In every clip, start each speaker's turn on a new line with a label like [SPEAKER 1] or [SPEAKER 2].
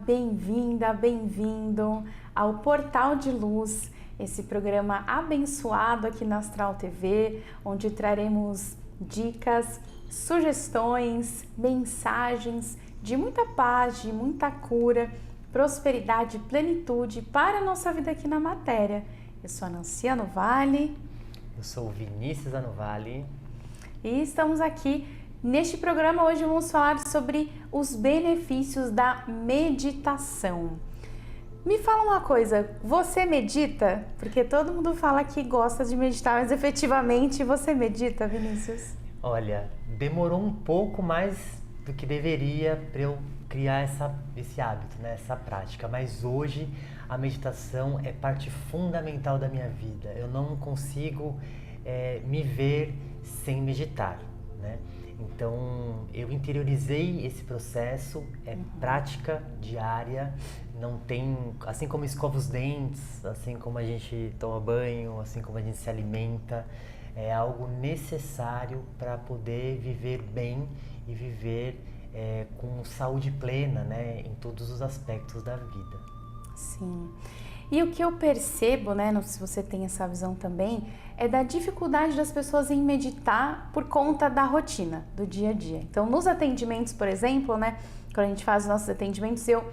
[SPEAKER 1] bem-vinda, bem-vindo ao Portal de Luz, esse programa abençoado aqui na Astral TV, onde traremos dicas, sugestões, mensagens de muita paz, de muita cura, prosperidade e plenitude para a nossa vida aqui na matéria. Eu sou a Nancy Anovale.
[SPEAKER 2] Eu sou o Vinícius Anovale.
[SPEAKER 1] E estamos aqui neste programa. Hoje vamos falar sobre os benefícios da meditação. Me fala uma coisa, você medita? Porque todo mundo fala que gosta de meditar, mas efetivamente você medita, Vinícius?
[SPEAKER 2] Olha, demorou um pouco mais do que deveria para eu criar esse hábito, né? Essa prática, mas hoje a meditação é parte fundamental da minha vida. Eu não consigo me ver sem meditar, né? Então eu interiorizei esse processo, prática diária, não tem, assim como escova os dentes, assim como a gente toma banho, assim como a gente se alimenta, é algo necessário para poder viver bem e viver com saúde plena, né, em todos os aspectos da vida.
[SPEAKER 1] Sim. E o que eu percebo, né, não sei se você tem essa visão também, é da dificuldade das pessoas em meditar por conta da rotina, do dia a dia. Então, nos atendimentos, por exemplo, né, quando a gente faz os nossos atendimentos, eu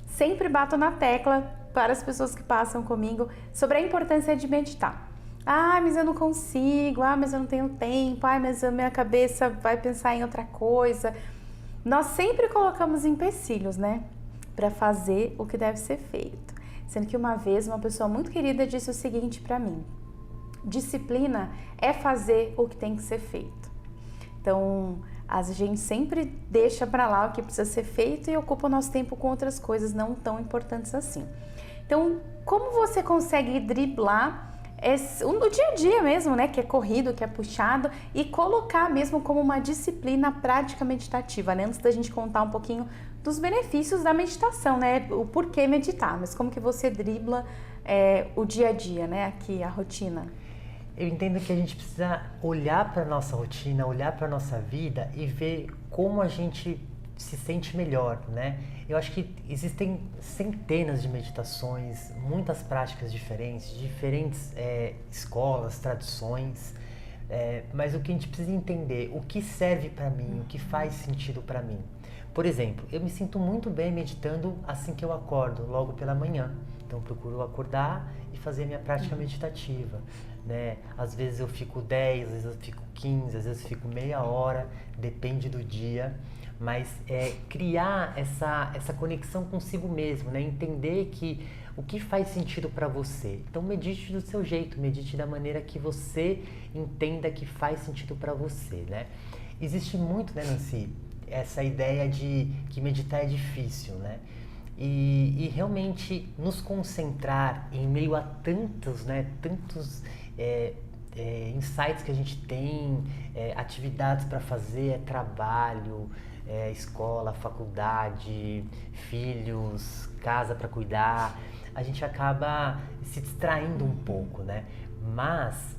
[SPEAKER 1] sempre bato na tecla para as pessoas que passam comigo sobre a importância de meditar. Ah, mas eu não consigo, mas eu não tenho tempo, mas a minha cabeça vai pensar em outra coisa. Nós sempre colocamos empecilhos, né, para fazer o que deve ser feito. Sendo que uma vez uma pessoa muito querida disse o seguinte para mim: disciplina é fazer o que tem que ser feito. Então, a gente sempre deixa para lá o que precisa ser feito e ocupa o nosso tempo com outras coisas não tão importantes assim. Então, como você consegue driblar no dia a dia mesmo, né, que é corrido, que é puxado, e colocar mesmo como uma disciplina prática meditativa, né? Antes da gente contar um pouquinho dos benefícios da meditação, né, o porquê meditar, mas como que você dribla o dia a dia, né, aqui, a rotina.
[SPEAKER 2] Eu entendo que a gente precisa olhar para a nossa rotina, olhar para a nossa vida e ver como a gente se sente melhor, né? Eu acho que existem centenas de meditações, muitas práticas diferentes escolas, tradições, mas o que a gente precisa entender, o que serve para mim, o que faz sentido para mim. Por exemplo, eu me sinto muito bem meditando assim que eu acordo, logo pela manhã. Então, eu procuro acordar e fazer a minha prática meditativa, né? Às vezes eu fico 10, às vezes eu fico 15, às vezes eu fico meia hora, depende do dia. Mas criar essa conexão consigo mesmo, né? Entender que o que faz sentido para você. Então, medite do seu jeito, medite da maneira que você entenda que faz sentido para você, né? Existe muito, né, Nancy, essa ideia de que meditar é difícil, né? E realmente nos concentrar em meio a tantos insights que a gente tem, atividades para fazer, trabalho, escola, faculdade, filhos, casa para cuidar, a gente acaba se distraindo um pouco, né? Mas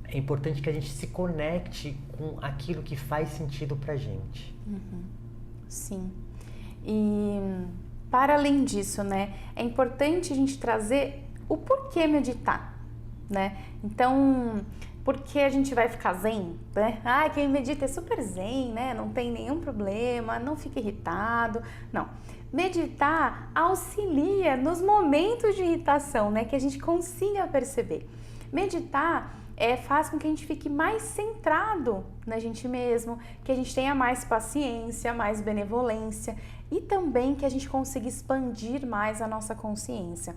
[SPEAKER 2] é importante que a gente se conecte com aquilo que faz sentido pra gente.
[SPEAKER 1] Sim. E para além disso, né, é importante a gente trazer o porquê meditar, né? Então, porque a gente vai ficar zen, né? Quem medita é super zen, né? Não tem nenhum problema, não fica irritado. Não. Meditar auxilia nos momentos de irritação, né? Que a gente consiga perceber. Meditar faz com que a gente fique mais centrado na gente mesmo, que a gente tenha mais paciência, mais benevolência e também que a gente consiga expandir mais a nossa consciência.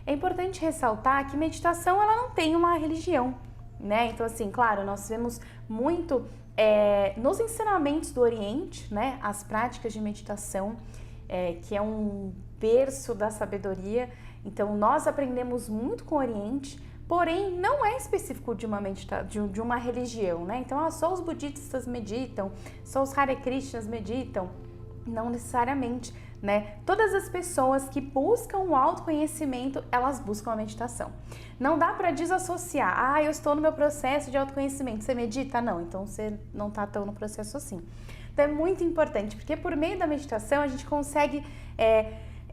[SPEAKER 1] É importante ressaltar que meditação ela não tem uma religião, né? Então, assim, claro, nós vemos muito nos ensinamentos do Oriente, né? As práticas de meditação, que é um berço da sabedoria. Então, nós aprendemos muito com o Oriente, porém, não é específico de uma religião, né? Então, só os budistas meditam, só os Hare Krishnas meditam. Não necessariamente, né? Todas as pessoas que buscam o autoconhecimento, elas buscam a meditação. Não dá para desassociar. Eu estou no meu processo de autoconhecimento. Você medita? Não, então você não está tão no processo assim. Então é muito importante, porque por meio da meditação a gente consegue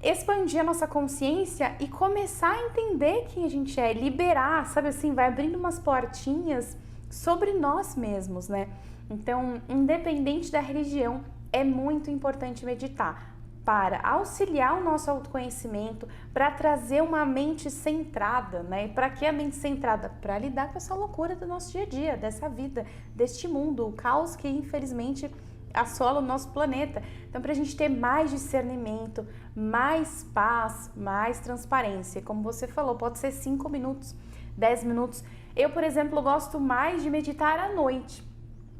[SPEAKER 1] expandir a nossa consciência e começar a entender quem a gente é, liberar, sabe assim, vai abrindo umas portinhas sobre nós mesmos, né? Então, independente da religião, é muito importante meditar para auxiliar o nosso autoconhecimento, para trazer uma mente centrada, né? E para que a mente centrada? Para lidar com essa loucura do nosso dia a dia, dessa vida, deste mundo, o caos que infelizmente assola o nosso planeta. Então, para a gente ter mais discernimento, mais paz, mais transparência, como você falou, pode ser 5 minutos, 10 minutos. Eu, por exemplo, gosto mais de meditar à noite.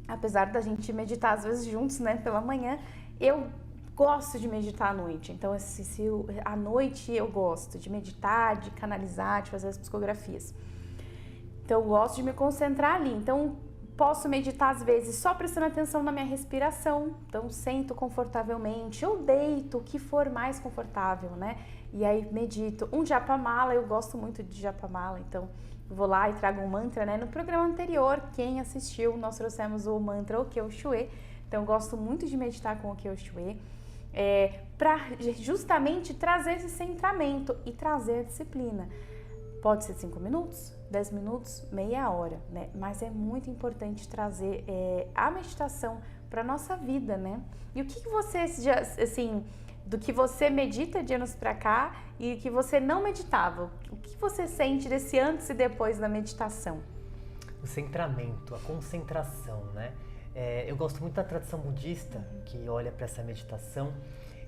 [SPEAKER 1] Apesar da gente meditar às vezes juntos, né, pela manhã, eu gosto de meditar à noite. Então, à noite eu gosto de meditar, de canalizar, de fazer as psicografias. Então, eu gosto de me concentrar ali. Então, posso meditar às vezes só prestando atenção na minha respiração. Então, sento confortavelmente, eu deito, o que for mais confortável, né? E aí medito. Um japamala, eu gosto muito de japamala, então vou lá e trago um mantra, né? No programa anterior, quem assistiu, nós trouxemos o mantra Okyo-Shue. Então, eu gosto muito de meditar com o Okyo-Shue. Para justamente trazer esse centramento e trazer a disciplina. Pode ser 5 minutos, 10 minutos, meia hora, né? Mas é muito importante trazer a meditação para nossa vida, né? E o que você, assim, do que você medita de anos para cá e que você não meditava, o que você sente desse antes e depois da meditação?
[SPEAKER 2] O centramento, a concentração, né? Eu gosto muito da tradição budista, que olha para essa meditação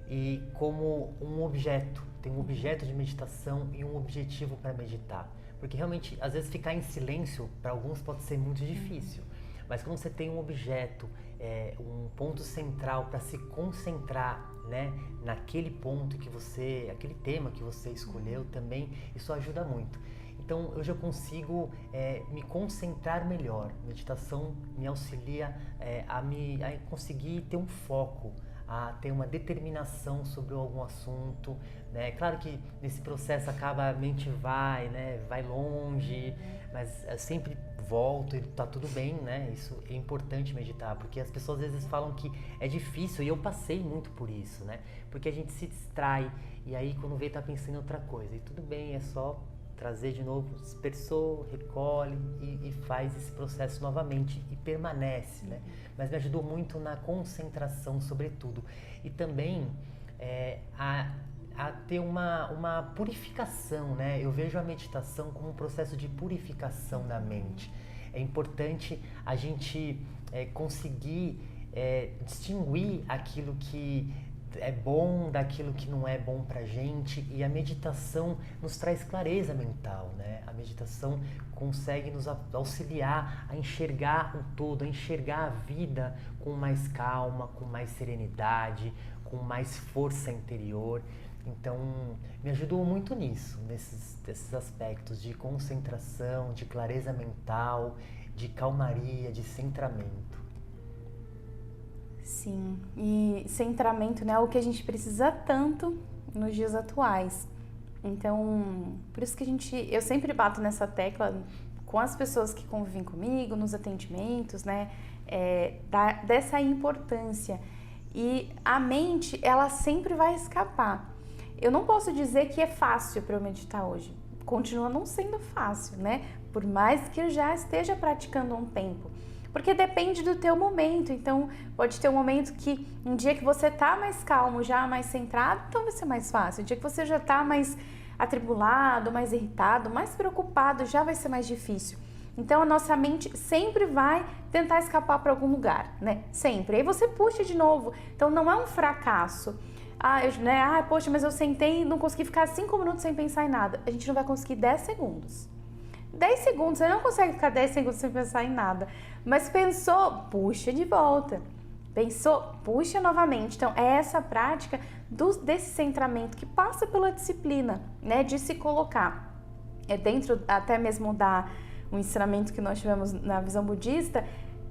[SPEAKER 2] e como um objeto, tem um objeto de meditação e um objetivo para meditar. Porque realmente, às vezes ficar em silêncio, para alguns pode ser muito difícil. Mas quando você tem um objeto, um ponto central para se concentrar, né, naquele ponto que você, aquele tema que você escolheu também, isso ajuda muito. Então, eu já consigo me concentrar melhor. Meditação me auxilia a conseguir ter um foco, a ter uma determinação sobre algum assunto, né? Claro que nesse processo a mente vai, né? Vai longe, mas eu sempre volto e tá tudo bem, né? Isso é importante meditar, porque as pessoas às vezes falam que é difícil, e eu passei muito por isso, né? Porque a gente se distrai e aí quando vê tá pensando em outra coisa, e tudo bem, é só trazer de novo, dispersou, recolhe e faz esse processo novamente e permanece, né? Mas me ajudou muito na concentração, sobretudo. E também a ter uma purificação, né? Eu vejo a meditação como um processo de purificação da mente. É importante a gente conseguir distinguir aquilo que é bom daquilo que não é bom pra gente, e a meditação nos traz clareza mental, né? A meditação consegue nos auxiliar a enxergar o todo, a enxergar a vida com mais calma, com mais serenidade, com mais força interior. Então, me ajudou muito nisso, nesses aspectos de concentração, de clareza mental, de calmaria, de centramento.
[SPEAKER 1] Sim, e centramento, né, é o que a gente precisa tanto nos dias atuais. Então, por isso que eu sempre bato nessa tecla com as pessoas que convivem comigo, nos atendimentos, né, dessa importância. E a mente, ela sempre vai escapar. Eu não posso dizer que é fácil para eu meditar hoje. Continua não sendo fácil, né, por mais que eu já esteja praticando há um tempo. Porque depende do teu momento, então pode ter um momento que um dia que você tá mais calmo, já mais centrado, então vai ser mais fácil. Um dia que você já tá mais atribulado, mais irritado, mais preocupado, já vai ser mais difícil. Então a nossa mente sempre vai tentar escapar para algum lugar, né? Sempre. Aí você puxa de novo. Então não é um fracasso. Poxa, mas eu sentei e não consegui ficar 5 minutos sem pensar em nada. A gente não vai conseguir 10 segundos. 10 segundos, você não consegue ficar 10 segundos sem pensar em nada. Mas pensou, puxa de volta. Pensou, puxa novamente. Então, é essa prática desse centramento que passa pela disciplina, né? De se colocar. Dentro até mesmo o ensinamento que nós tivemos na visão budista,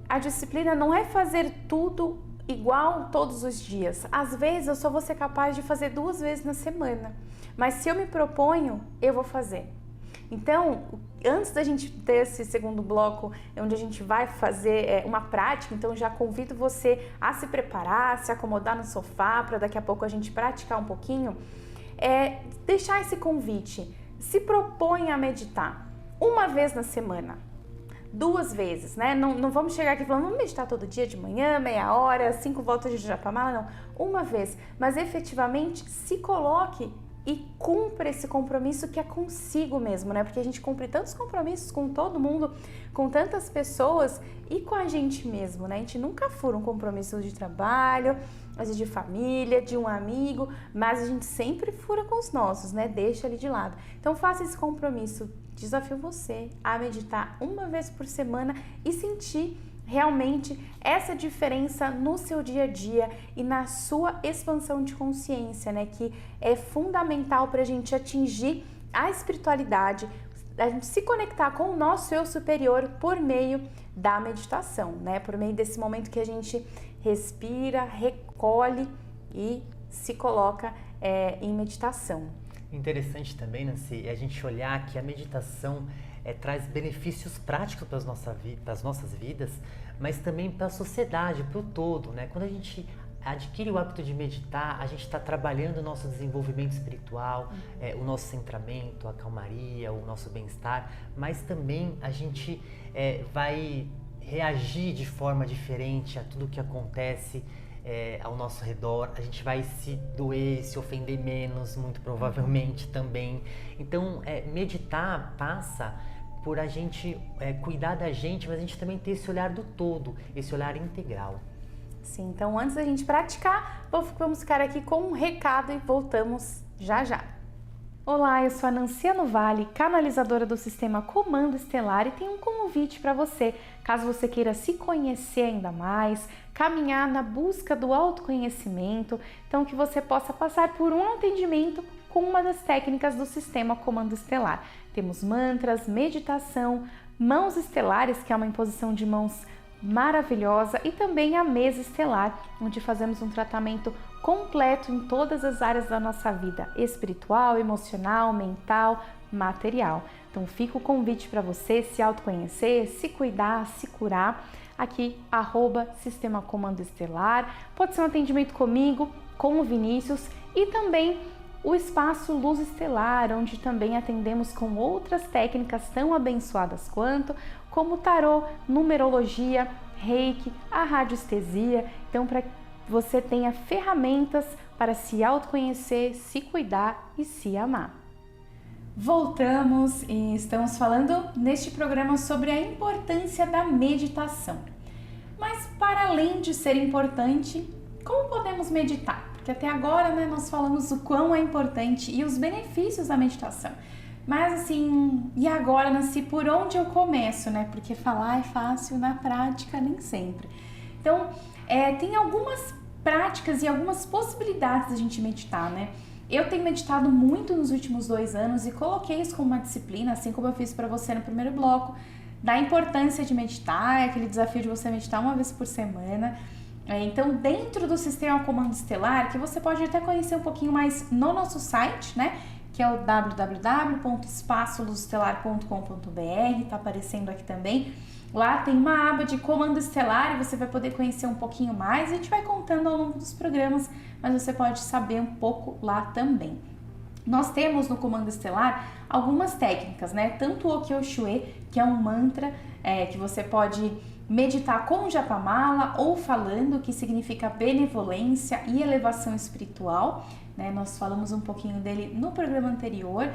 [SPEAKER 1] a disciplina não é fazer tudo igual todos os dias. Às vezes, eu só vou ser capaz de fazer 2 vezes na semana. Mas se eu me proponho, eu vou fazer. Então, antes da gente ter esse segundo bloco, onde a gente vai fazer uma prática, então já convido você a se preparar, se acomodar no sofá, para daqui a pouco a gente praticar um pouquinho. deixar esse convite. Se propõe a meditar uma vez na semana, 2 vezes, né? Não vamos chegar aqui falando, vamos meditar todo dia de manhã, meia hora, 5 voltas de Japamala, não. Uma vez, mas efetivamente se coloque e cumpra esse compromisso que é consigo mesmo, né? Porque a gente cumpre tantos compromissos com todo mundo, com tantas pessoas e com a gente mesmo, né? A gente nunca fura um compromisso de trabalho, às vezes de família, de um amigo, mas a gente sempre fura com os nossos, né? Deixa ali de lado. Então faça esse compromisso, desafio você a meditar uma vez por semana e sentir realmente essa diferença no seu dia a dia e na sua expansão de consciência, né? Que é fundamental para a gente atingir a espiritualidade, a gente se conectar com o nosso eu superior por meio da meditação, né? Por meio desse momento que a gente respira, recolhe e se coloca em meditação.
[SPEAKER 2] Interessante também, Nancy, a gente olhar que a meditação traz benefícios práticos para as nossas vidas, mas também para a sociedade, para o todo, né? Quando a gente adquire o hábito de meditar, a gente está trabalhando o nosso desenvolvimento espiritual, o nosso centramento, a calmaria, o nosso bem-estar, mas também a gente vai reagir de forma diferente a tudo que acontece ao nosso redor, a gente vai se doer, se ofender menos, muito provavelmente também. Então, meditar passa por a gente cuidar da gente, mas a gente também ter esse olhar do todo, esse olhar integral.
[SPEAKER 1] Sim, então antes da gente praticar, vamos ficar aqui com um recado e voltamos já já. Olá, eu sou a Nanciano Vale, canalizadora do Sistema Comando Estelar e tenho um convite para você, caso você queira se conhecer ainda mais, caminhar na busca do autoconhecimento, então que você possa passar por um atendimento com uma das técnicas do Sistema Comando Estelar. Temos mantras, meditação, mãos estelares, que é uma imposição de mãos maravilhosa, e também a mesa estelar, onde fazemos um tratamento completo em todas as áreas da nossa vida, espiritual, emocional, mental, material. Então fica o convite para você se autoconhecer, se cuidar, se curar, aqui, @Sistema Comando Estelar, pode ser um atendimento comigo, com o Vinícius, e também o Espaço Luz Estelar, onde também atendemos com outras técnicas tão abençoadas quanto, como tarô, numerologia, reiki, a radiestesia. Então, para que você tenha ferramentas para se autoconhecer, se cuidar e se amar. Voltamos e estamos falando neste programa sobre a importância da meditação. Mas para além de ser importante, como podemos meditar? Porque até agora, né, nós falamos o quão é importante e os benefícios da meditação. Mas assim, e agora, Nancy, por onde eu começo, né? Porque falar é fácil, na prática nem sempre. Então, tem algumas práticas e algumas possibilidades da gente meditar, né? Eu tenho meditado muito nos últimos 2 anos e coloquei isso como uma disciplina, assim como eu fiz para você no primeiro bloco, da importância de meditar, aquele desafio de você meditar uma vez por semana. Então, dentro do Sistema Comando Estelar, que você pode até conhecer um pouquinho mais no nosso site, né? Que é o www.espaçoluzestelar.com.br, tá aparecendo aqui também. Lá tem uma aba de Comando Estelar e você vai poder conhecer um pouquinho mais. A gente vai contando ao longo dos programas, mas você pode saber um pouco lá também. Nós temos no Comando Estelar algumas técnicas, né? Tanto o Okyo-shue, que é um mantra que você pode meditar com o Japamala ou falando, que significa benevolência e elevação espiritual, né? Nós falamos um pouquinho dele no programa anterior,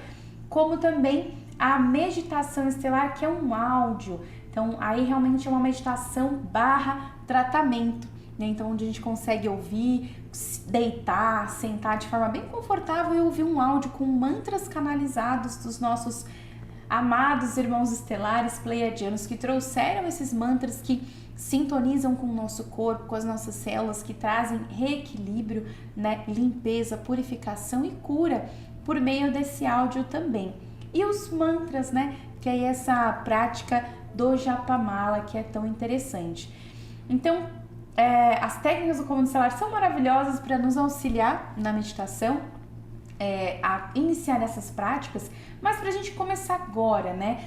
[SPEAKER 1] como também a meditação estelar, que é um áudio. Então, aí realmente é uma meditação / tratamento, né? Então, onde a gente consegue ouvir, deitar, sentar de forma bem confortável e ouvir um áudio com mantras canalizados dos nossos amados irmãos estelares pleiadianos, que trouxeram esses mantras que sintonizam com o nosso corpo, com as nossas células, que trazem reequilíbrio, né, limpeza, purificação e cura por meio desse áudio também. E os mantras, né, que é essa prática do Japamala que é tão interessante. Então, as técnicas do Comando Estelar são maravilhosas para nos auxiliar na meditação, a iniciar essas práticas, mas para a gente começar agora, né?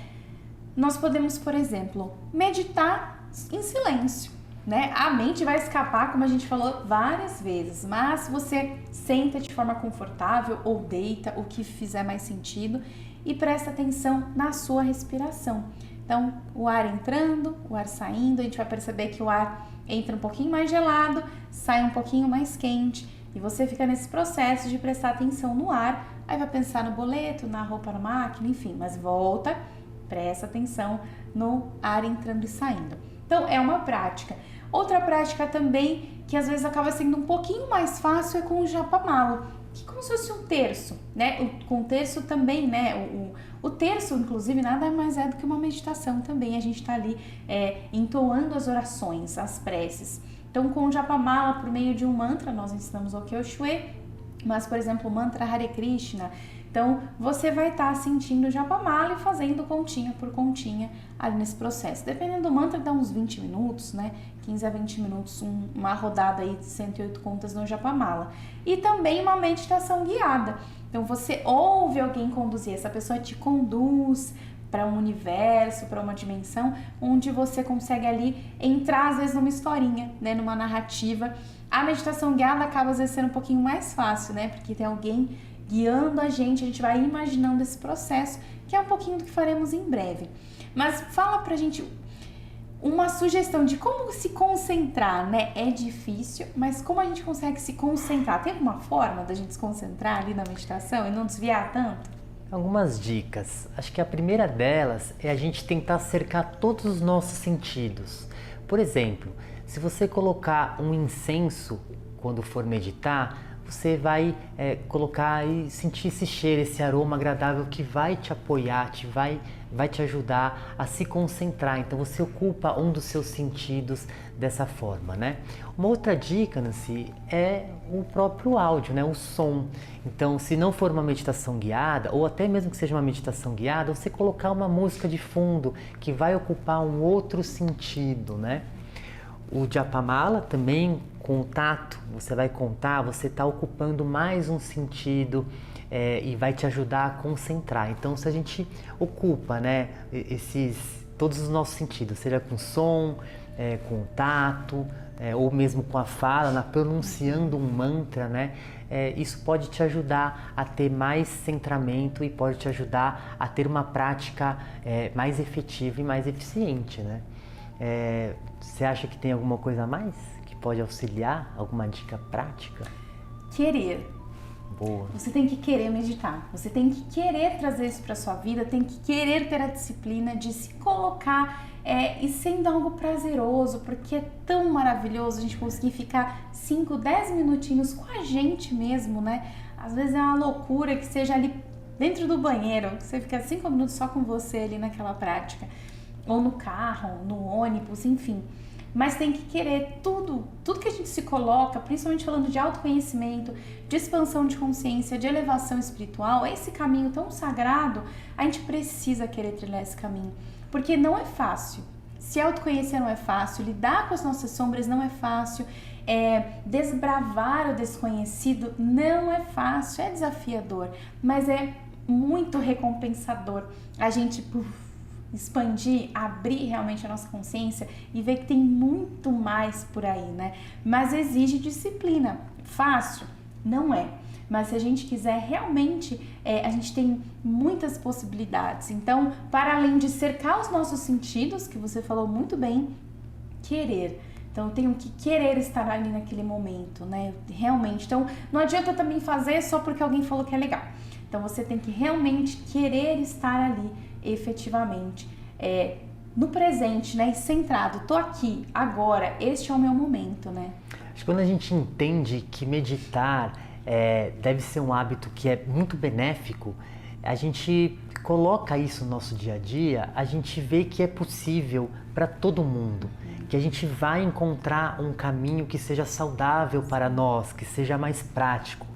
[SPEAKER 1] Nós podemos, por exemplo, meditar em silêncio, né? A mente vai escapar, como a gente falou várias vezes, mas você senta de forma confortável ou deita, o que fizer mais sentido, e presta atenção na sua respiração. Então, o ar entrando, o ar saindo, a gente vai perceber que o ar entra um pouquinho mais gelado, sai um pouquinho mais quente, e você fica nesse processo de prestar atenção no ar, aí vai pensar no boleto, na roupa na máquina, enfim, mas volta, presta atenção no ar entrando e saindo. Então, é uma prática. Outra prática também, que às vezes acaba sendo um pouquinho mais fácil, é com o Japamala, que é como se fosse um terço, né? Com o terço também, né? O terço, inclusive, nada mais é do que uma meditação também. A gente está ali entoando as orações, as preces. Então, com o Japamala, por meio de um mantra, nós ensinamos o Kyo-Shue, mas, por exemplo, o mantra Hare Krishna. Então, você vai estar sentindo o Japamala e fazendo continha por continha ali nesse processo. Dependendo do mantra, dá uns 20 minutos, né? 15 a 20 minutos, uma rodada aí de 108 contas no Japamala. E também uma meditação guiada. Então, você ouve alguém conduzir, essa pessoa te conduz para um universo, para uma dimensão, onde você consegue ali entrar, às vezes, numa historinha, né? Numa narrativa. A meditação guiada acaba, às vezes, sendo um pouquinho mais fácil, né? Porque tem alguém guiando a gente vai imaginando esse processo, que é um pouquinho do que faremos em breve. Mas fala pra gente uma sugestão de como se concentrar, né? É difícil, mas como a gente consegue se concentrar? Tem alguma forma da gente se concentrar ali na meditação e não desviar tanto?
[SPEAKER 2] Algumas dicas. Acho que a primeira delas é a gente tentar cercar todos os nossos sentidos. Por exemplo, se você colocar um incenso quando for meditar, você vai colocar e sentir esse cheiro, esse aroma agradável que vai te apoiar, vai te ajudar a se concentrar. Então você ocupa um dos seus sentidos dessa forma, né? Uma outra dica, Nancy, é o próprio áudio, né? O som. Então, se não for uma meditação guiada, ou até mesmo que seja uma meditação guiada, você colocar uma música de fundo que vai ocupar um outro sentido, né? O Japamala também, com o tato, você vai contar, você está ocupando mais um sentido e vai te ajudar a concentrar. Então, se a gente ocupa, né, todos os nossos sentidos, seja com som, com o tato, ou mesmo com a fala, pronunciando um mantra, né, isso pode te ajudar a ter mais centramento e pode te ajudar a ter uma prática mais efetiva e mais eficiente, né? Você acha que tem alguma coisa a mais que pode auxiliar? Alguma dica prática?
[SPEAKER 1] Querer.
[SPEAKER 2] Boa.
[SPEAKER 1] Você tem que querer meditar, você tem que querer trazer isso para sua vida, tem que querer ter a disciplina de se colocar e sendo algo prazeroso, porque é tão maravilhoso a gente conseguir ficar 5, 10 minutinhos com a gente mesmo, né? Às vezes é uma loucura que seja ali dentro do banheiro, que você fica 5 minutos só com você ali naquela prática. Ou no carro, no ônibus, enfim. Mas tem que querer tudo que a gente se coloca, principalmente falando de autoconhecimento, de expansão de consciência, de elevação espiritual, esse caminho tão sagrado, a gente precisa querer trilhar esse caminho. Porque não é fácil. Se autoconhecer não é fácil, lidar com as nossas sombras não é fácil, desbravar o desconhecido não é fácil, é desafiador, mas é muito recompensador. A gente expandir, abrir realmente a nossa consciência e ver que tem muito mais por aí, né? Mas exige disciplina. Fácil? Não é. Mas se a gente quiser realmente, a gente tem muitas possibilidades. Então, para além de cercar os nossos sentidos, que você falou muito bem, querer. Então, eu tenho que querer estar ali naquele momento, né? Realmente. Então, não adianta também fazer só porque alguém falou que é legal. Então, você tem que realmente querer estar ali efetivamente, no presente, né? Centrado. Tô aqui, agora, este é o meu momento, né?
[SPEAKER 2] Acho que quando a gente entende que meditar deve ser um hábito que é muito benéfico, a gente coloca isso no nosso dia a dia, a gente vê que é possível para todo mundo, que a gente vai encontrar um caminho que seja saudável para nós, que seja mais prático,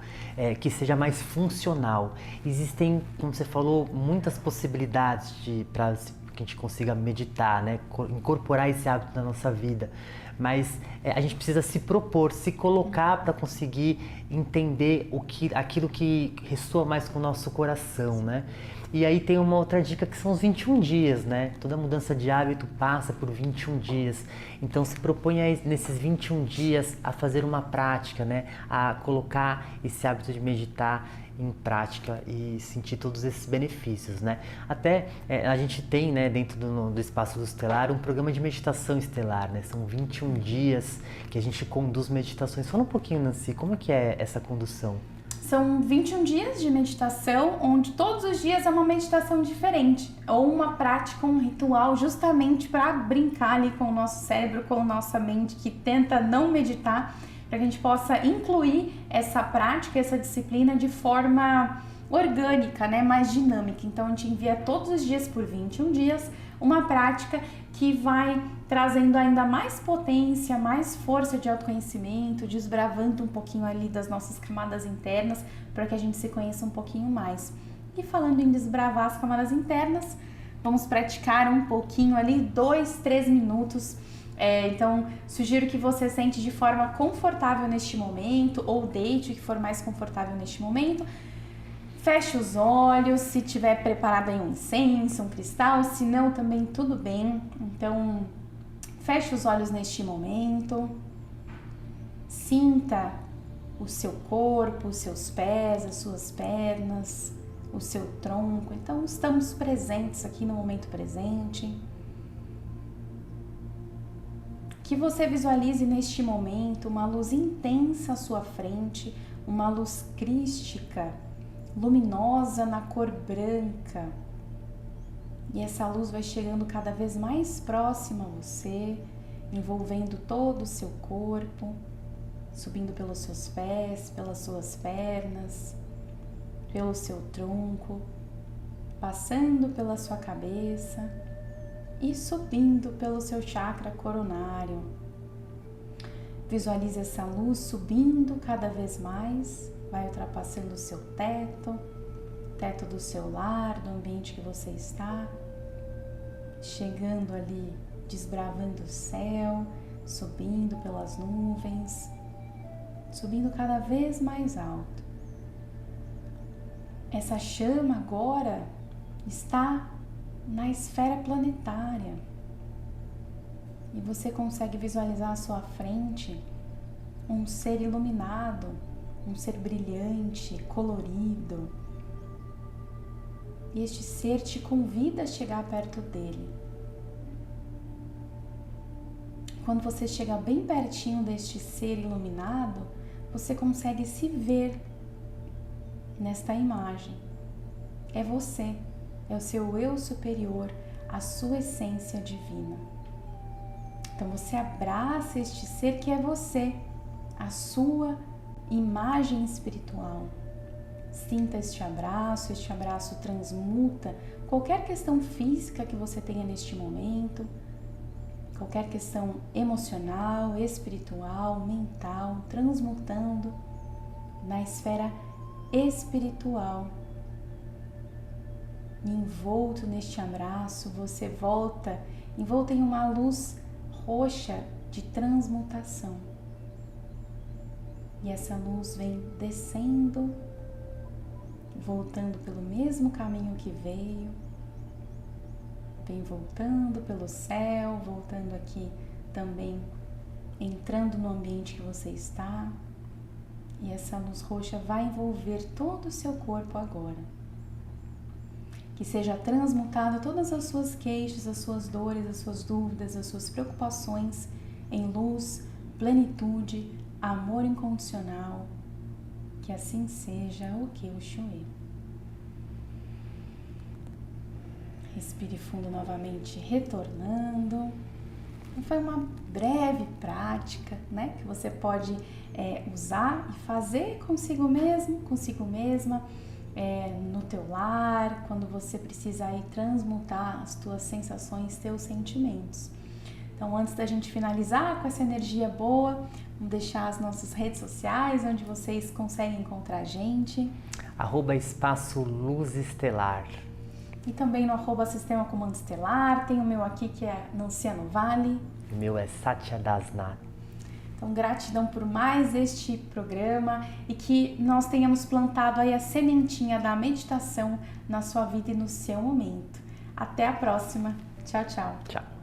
[SPEAKER 2] que seja mais funcional. Existem, como você falou, muitas possibilidades para que a gente consiga meditar, né? Incorporar esse hábito na nossa vida. Mas a gente precisa se propor, se colocar para conseguir entender aquilo que ressoa mais com o nosso coração, né? E aí tem uma outra dica que são os 21 dias, né? Toda mudança de hábito passa por 21 dias. Então se proponha nesses 21 dias a fazer uma prática, né? A colocar esse hábito de meditar em prática e sentir todos esses benefícios, né? Até a gente tem, né, dentro do Espaço Luz Estelar, um programa de meditação estelar, né? São 21 dias que a gente conduz meditações. Fala um pouquinho, Nancy, como é que é essa condução?
[SPEAKER 1] São 21 dias de meditação, onde todos os dias é uma meditação diferente, ou uma prática, um ritual, justamente para brincar ali com o nosso cérebro, com a nossa mente que tenta não meditar, para que a gente possa incluir essa prática, essa disciplina de forma orgânica, né, mais dinâmica. Então a gente envia todos os dias por 21 dias uma prática que vai trazendo ainda mais potência, mais força de autoconhecimento, desbravando um pouquinho ali das nossas camadas internas, para que a gente se conheça um pouquinho mais. E falando em desbravar as camadas internas, vamos praticar um pouquinho ali, 2, 3 minutos. Então, sugiro que você sente de forma confortável neste momento, ou deite o que for mais confortável neste momento. Feche os olhos, se tiver preparado aí um incenso, um cristal, se não também tudo bem. Então, feche os olhos neste momento. Sinta o seu corpo, os seus pés, as suas pernas, o seu tronco. Então, estamos presentes aqui no momento presente. Que você visualize neste momento uma luz intensa à sua frente, uma luz crística, luminosa na cor branca, e essa luz vai chegando cada vez mais próxima a você, envolvendo todo o seu corpo, subindo pelos seus pés, pelas suas pernas, pelo seu tronco, passando pela sua cabeça e subindo pelo seu chakra coronário. Visualize essa luz subindo cada vez mais, vai ultrapassando o seu teto do seu lar, do ambiente que você está, chegando ali, desbravando o céu, subindo pelas nuvens, subindo cada vez mais alto. Essa chama agora está na esfera planetária e você consegue visualizar à sua frente um ser iluminado, um ser brilhante, colorido. E este ser te convida a chegar perto dele. Quando você chega bem pertinho deste ser iluminado, você consegue se ver nesta imagem. É você, é o seu eu superior, a sua essência divina. Então você abraça este ser que é você, a sua imagem espiritual. Sinta este abraço transmuta qualquer questão física que você tenha neste momento, qualquer questão emocional, espiritual, mental, transmutando na esfera espiritual. E envolto neste abraço, você volta envolto em uma luz roxa de transmutação. E essa luz vem descendo, voltando pelo mesmo caminho que veio, vem voltando pelo céu, voltando aqui também, entrando no ambiente que você está. E essa luz roxa vai envolver todo o seu corpo agora. Que seja transmutado todas as suas queixas, as suas dores, as suas dúvidas, as suas preocupações em luz, plenitude, amor incondicional. Que assim seja, o Oxuê. Respire fundo novamente, retornando. Foi uma breve prática, né, que você pode usar e fazer consigo mesmo, consigo mesma, no teu lar, quando você precisa aí transmutar as tuas sensações, teus sentimentos. Então, antes da gente finalizar com essa energia boa, vamos deixar as nossas redes sociais, onde vocês conseguem encontrar a gente.
[SPEAKER 2] @Espaço Luz Estelar.
[SPEAKER 1] E também no @Sistema Comando Estelar. Tem o meu aqui que é Nanciano Vale.
[SPEAKER 2] O meu é Satya Dasnath.
[SPEAKER 1] Então, gratidão por mais este programa e que nós tenhamos plantado aí a sementinha da meditação na sua vida e no seu momento. Até a próxima. Tchau, tchau.
[SPEAKER 2] Tchau.